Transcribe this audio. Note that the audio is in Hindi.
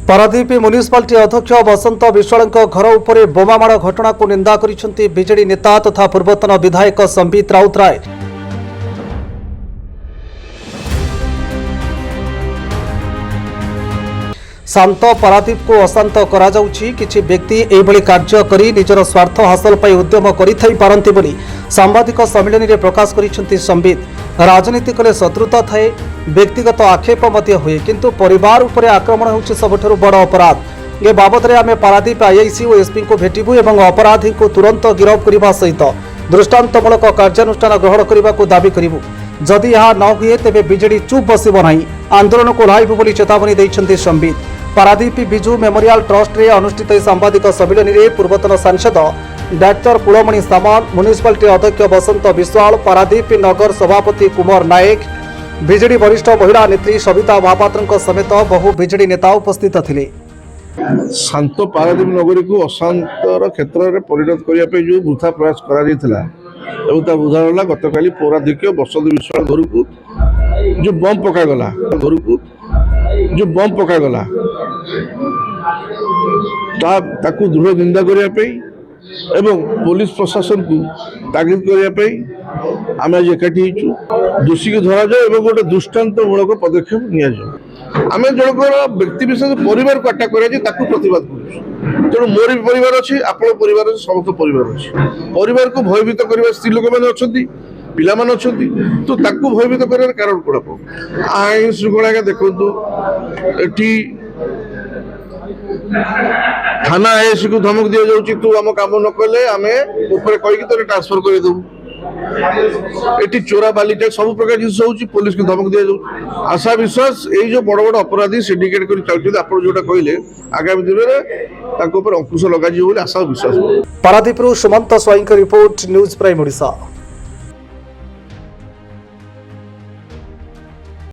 पारादीप म्युनिसिपालिटी अध्यक्ष बसंत विश्वाल घर उपर बोमामाड़ घटना को निंदा करिसेंती बीजेडी नेता तथा पूर्वतन विधायक संबित राउतराय। शांत पारादीप को अशांत करा जाउछि। किछि व्यक्ति एभली कार्य करी निजर स्वार्थ हासिल पाई उद्यम करिथाई पारंती बोली सांबादिक सम्मेलन में प्रकाश करिसेंती संबित। राजनीति कले शत्रुता थाए, व्यक्तिगत आक्षेप मध्य हुए, किंतु परिवार उपरे आक्रमण होउछि सबठारु बड़ अपराध। ए बाबद में आमे पारादीप आईआईसी और एसपी को भेटिबु एवं अपराधी को तुरंत गिरफ करने सहित दृष्टांतमूलक कार्यानुष्ठान ग्रहण करने को दाबी करिबु। जदि यह न हुए तेबे बीजेडी चुप बसिब नाही, आंदोलन को ओह्लाइबु बोली चेतावनी दैछन्ती संबित। पारादीप बिजू मेमोरियल ट्रस्ट रे अनुष्ठित सांबादिक सम्मेलन में पूर्वतन सांसद डाक्टर कुलमणि सामल, म्युनिसिपालिटी अध्यक्ष बसंत विश्वाल, पारादीप नगर सभापति कुमार नायक, बीजेडी वरिष्ठ महिला नेत्री सविता महापात्र समेत बहु बीजेडी नेता उपस्थित थिले। शांत पारादीप नगरी को अशांतर क्षेत्र में परिणत करने जो वृथा प्रयास कर उदाहरण गतकाली पौराधिक्य बसंत विश्वाल घर को जो बम पकागला ताकू दृढ़ निंदा करने एवं पुलिस प्रशासन को तागिद करने आम आज एकाठी दोषी को धरा जाए और गोटे दृष्टांतमूलक पदक्षेप नि आम जनकर व्यक्ति विशेष परिवार को अटैक कर प्रतिवाद कर तेणु मोर भी परिवार अच्छी, आपण परिवार समस्त परिवार अच्छी। परिवार को भयभीत करने स्त्री लोक मैंने अच्छा, पिला मान अच्छा, तो ताकू भयभीत कर कारण कौन आईन श्रृंखला देखु एटी थाना आईएससी को धमक दि जाऊँ तू आम कम न कले आम ऊपर कहीकि तो ट्रांसफर करदेबू। एटी चोरा बालिटा सब प्रकार जिन हो पुलिस को धमक दि जाऊँ। आशा विश्वास ये जो बड़ बड़ अपराधी सिंडिकेट कर चलते आप जोटा कहले आगामी दिन में अंकुश लग आशा विश्वास। Paradip Sumant Swain report, news prime Odisha.